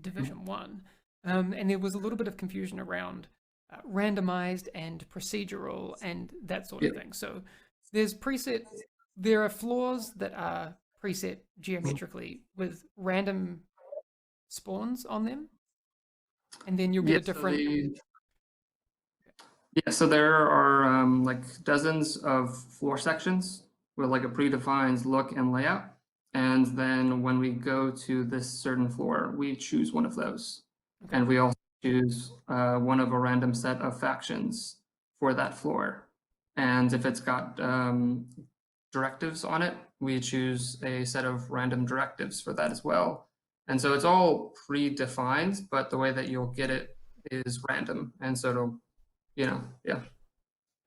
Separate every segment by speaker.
Speaker 1: Division 1. And there was a little bit of confusion around randomized and procedural and that sort of thing. So there are floors that are preset geometrically with random spawns on them, and then you'll get a different...
Speaker 2: So there are like dozens of floor sections with like a predefined look and layout. And then when we go to this certain floor, we choose one of those. Okay. And we also choose one of a random set of factions for that floor. And if it's got directives on it, we choose a set of random directives for that as well. And so it's all predefined, but the way that you'll get it is random. And so it'll,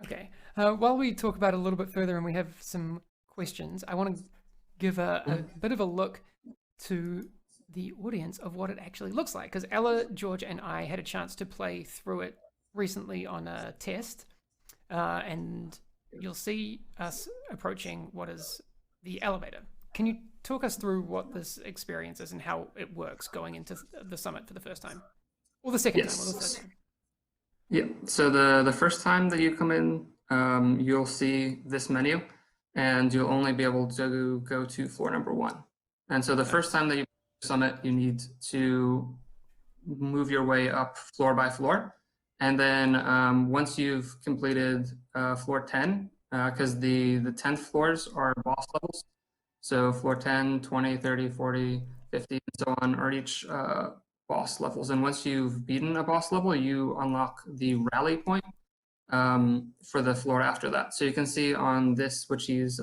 Speaker 1: Okay. While we talk about it a little bit further and we have some questions, I want to give a bit of a look to the audience of what it actually looks like, because Ella, George, and I had a chance to play through it recently on a test, and you'll see us approaching what is the elevator. Can you talk us through what this experience is and how it works going into the summit for the first time? Or the second time, or the third time?
Speaker 2: Yeah, so the first time that you come in, you'll see this menu, and you'll only be able to go to floor number 1. And so the first time that you summit, you need to move your way up floor by floor. And then once you've completed floor 10, because the 10th floors are boss levels. So floor 10, 20, 30, 40, 50, and so on are each boss levels. And once you've beaten a boss level, you unlock the rally point for the floor after that. So you can see on this, which is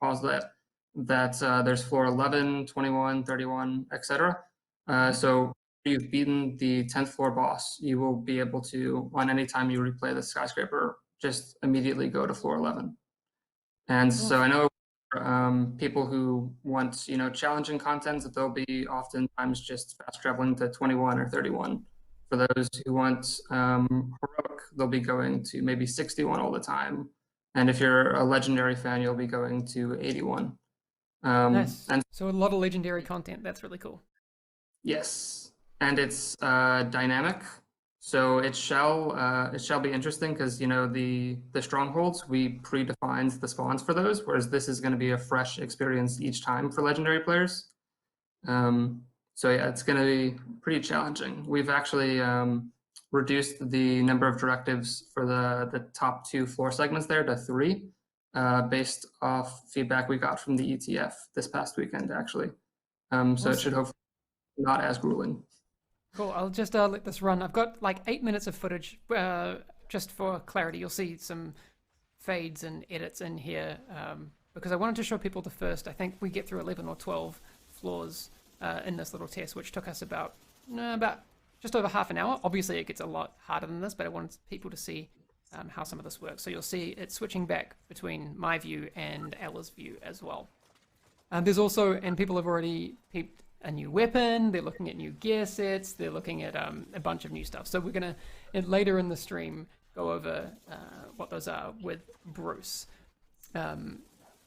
Speaker 2: paused that there's floor 11, 21, 31, etc. So if you've beaten the 10th floor boss, you will be able to, on any time you replay the Skyscraper, just immediately go to floor 11. And so I know people who want, challenging content, that they'll be oftentimes just fast traveling to 21 or 31. For those who want heroic, they'll be going to maybe 61 all the time. And if you're a legendary fan, you'll be going to 81.
Speaker 1: Nice. And so a lot of legendary content. That's really cool.
Speaker 2: Yes, and it's dynamic. So it shall be interesting because the strongholds, we predefined the spawns for those, whereas this is going to be a fresh experience each time for legendary players. So yeah, it's going to be pretty challenging. We've actually reduced the number of directives for the top 2 floor segments there to 3, based off feedback we got from the ETF this past weekend, actually. So it should hopefully not as grueling.
Speaker 1: Cool. I'll just let this run. I've got like 8 minutes of footage. Just for clarity, you'll see some fades and edits in here because I wanted to show people the first. I think we get through 11 or 12 floors in this little test, which took us about just over half an hour. Obviously, it gets a lot harder than this, but I wanted people to see how some of this works. So you'll see it switching back between my view and Ella's view as well. There's also, and people have already peeped, a new weapon, they're looking at new gear sets, they're looking at a bunch of new stuff. So we're going to, later in the stream, go over what those are with Bruce.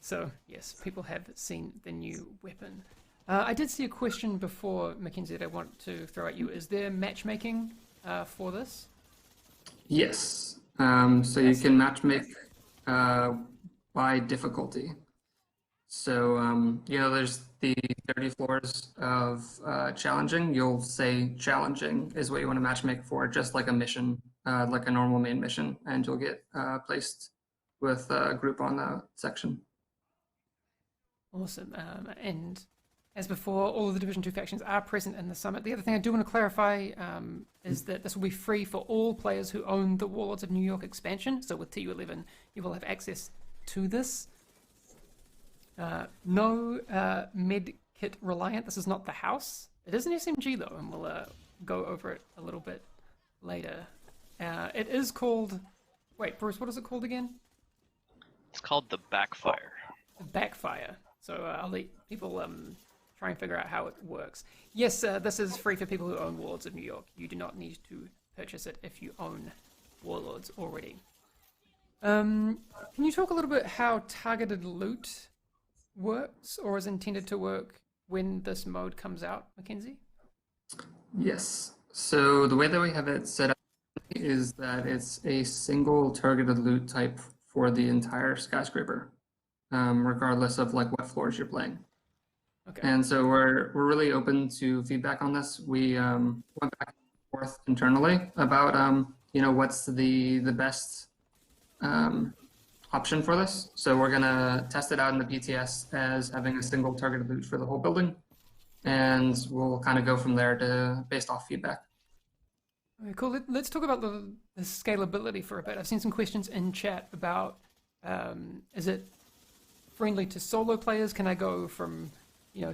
Speaker 1: So yes, people have seen the new weapon. I did see a question before, Mackenzie, that I want to throw at you. Is there matchmaking for this?
Speaker 2: Yes. So you can matchmake by difficulty. So, there's the 30 floors of challenging. You'll say challenging is what you want to matchmake for, just like a mission, like a normal main mission, and you'll get placed with a group on the section.
Speaker 1: Awesome. And as before, all of the Division 2 factions are present in the summit. The other thing I do want to clarify is that this will be free for all players who own the Warlords of New York expansion. So with TU11, you will have access to this. No med kit reliant. This is not the house. It is an SMG though, and we'll go over it a little bit later. It is called... Wait, Bruce, what is it called again?
Speaker 3: It's called the Backfire.
Speaker 1: The Backfire. So I'll let people try and figure out how it works. Yes, this is free for people who own Warlords of New York. You do not need to purchase it if you own Warlords already. Can you talk a little bit how targeted loot works or is intended to work when this mode comes out, Mackenzie?
Speaker 2: Yes. So the way that we have it set up is that it's a single targeted loot type for the entire skyscraper, regardless of like what floors you're playing.
Speaker 1: Okay.
Speaker 2: And so we're really open to feedback on this. We went back and forth internally about what's the best option for this. So we're gonna test it out in the PTS as having a single targeted loot for the whole building, and we'll kind of go from there to based off feedback.
Speaker 1: Okay, cool. Let's talk about the scalability for a bit. I've seen some questions in chat about is it friendly to solo players? Can I go from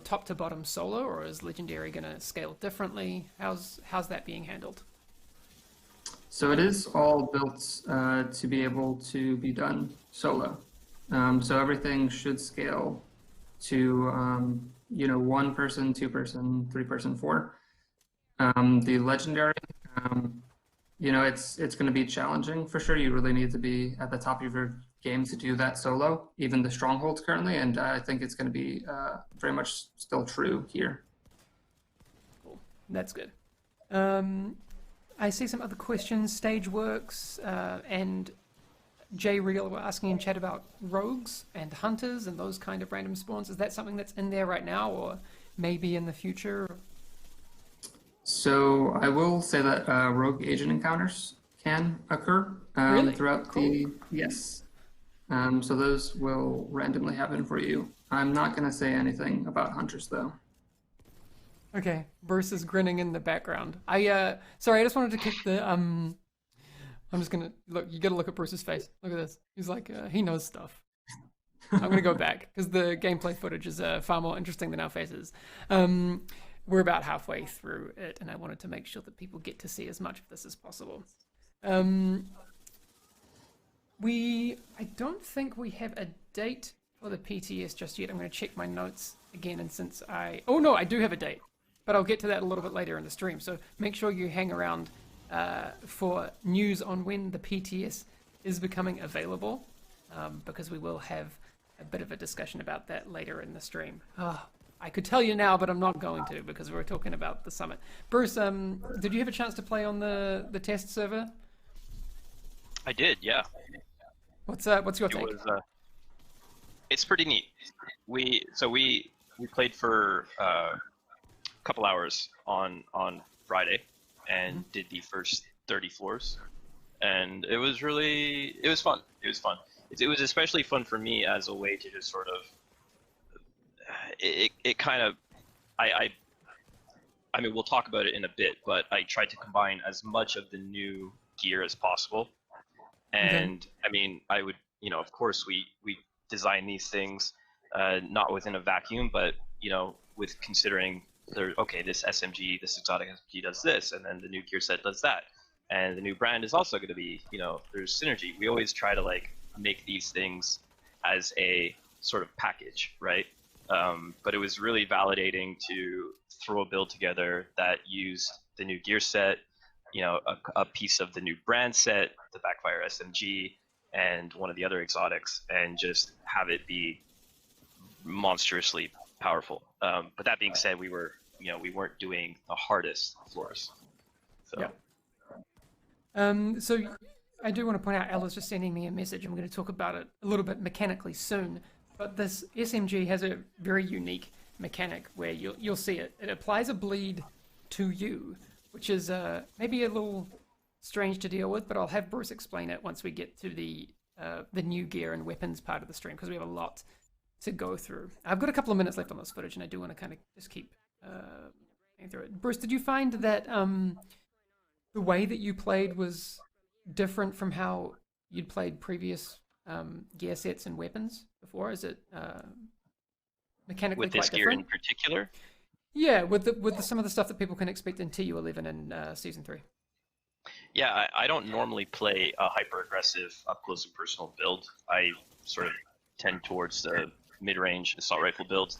Speaker 1: top to bottom solo, or is Legendary going to scale differently? How's that being handled?
Speaker 2: So it is all built to be able to be done solo. So everything should scale to one person, two person, three person, four. The legendary, it's going to be challenging for sure. You really need to be at the top of your game to do that solo, even the strongholds currently, and I think it's going to be very much still true here.
Speaker 1: Cool. That's good. I see some other questions. Stage works and J Real were asking in chat about rogues and hunters and those kind of random spawns. Is that something that's in there right now, or maybe in the future?
Speaker 2: So I will say that rogue agent encounters can occur
Speaker 1: Really?
Speaker 2: throughout the yes. So those will randomly happen for you. I'm not going to say anything about hunters though.
Speaker 1: Okay, Bruce is grinning in the background. Sorry, I just wanted to kick the I'm just gonna look. You gotta look at Bruce's face. Look at this. He's like he knows stuff. I'm gonna go back because the gameplay footage is far more interesting than our faces. We're about halfway through it, and I wanted to make sure that people get to see as much of this as possible. I don't think we have a date for the PTS just yet. I'm going to check my notes again, and since oh no, I do have a date, but I'll get to that a little bit later in the stream. So make sure you hang around for news on when the PTS is becoming available, because we will have a bit of a discussion about that later in the stream. I could tell you now, but I'm not going to because we're talking about the summit. Bruce, did you have a chance to play on the test server?
Speaker 3: I did, yeah.
Speaker 1: What's your take?
Speaker 3: It's pretty neat. We played for a couple hours on Friday and did the first 30 floors, and it was fun. It was especially fun for me as a way to just sort of I mean, we'll talk about it in a bit, but I tried to combine as much of the new gear as possible. And okay. I mean, I would, of course we design these things not within a vacuum, but with considering this SMG, this exotic SMG does this, and then the new gear set does that, and the new brand is also going to be, there's synergy. We always try to like make these things as a sort of package, right? But it was really validating to throw a build together that used the new gear set, a piece of the new brand set, the Backfire SMG, and one of the other exotics, and just have it be monstrously powerful. But that being said, we weren't doing the hardest floors. So.
Speaker 1: Yeah. So I do want to point out, Ella's just sending me a message. I'm going to talk about it a little bit mechanically soon. But this SMG has a very unique mechanic where you'll see it. It applies a bleed to you, which is maybe a little strange to deal with, but I'll have Bruce explain it once we get to the new gear and weapons part of the stream, because we have a lot to go through. I've got a couple of minutes left on this footage, and I do want to kind of just keep going through it. Bruce, did you find that the way that you played was different from how you'd played previous gear sets and weapons before? Is it mechanically
Speaker 3: with this
Speaker 1: quite
Speaker 3: gear
Speaker 1: different?
Speaker 3: in particular?
Speaker 1: Yeah, with some of the stuff that people can expect in TU11 and Season 3.
Speaker 3: Yeah, I don't normally play a hyper-aggressive up-close and personal build. I sort of tend towards the mid-range assault rifle build.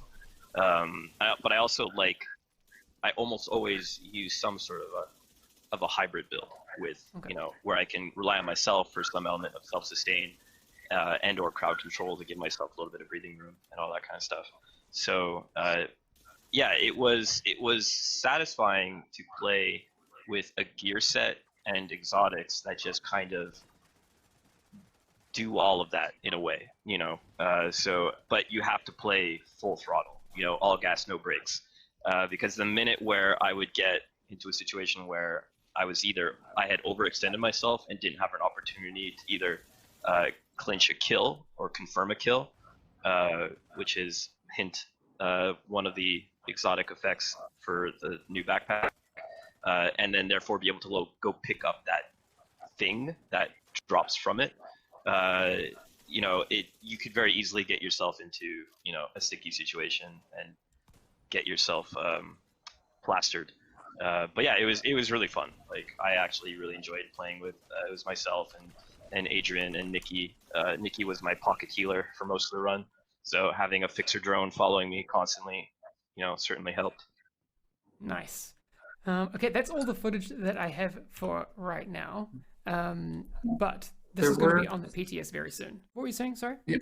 Speaker 3: But I also I almost always use some sort of a hybrid build with, where I can rely on myself for some element of self-sustain, and or crowd control to give myself a little bit of breathing room and all that kind of stuff. So yeah, it was satisfying to play with a gear set and exotics that just kind of do all of that in a way, but you have to play full throttle, all gas, no brakes, because the minute where I would get into a situation where I had overextended myself and didn't have an opportunity to either clinch a kill or confirm a kill, which is hint one of the exotic effects for the new backpack, and then therefore be able to go pick up that thing that drops from it. You could very easily get yourself into a sticky situation and get yourself plastered. But yeah, it was really fun. Like I actually really enjoyed playing with it was myself and Adrian and Nikki. Nikki was my pocket healer for most of the run, so having a fixer drone following me constantly, certainly helped.
Speaker 1: Nice. Okay, that's all the footage that I have for right now. But this
Speaker 2: There
Speaker 1: is going to
Speaker 2: were-
Speaker 1: be on the PTS very soon. What were you saying? Sorry.
Speaker 2: Yeah,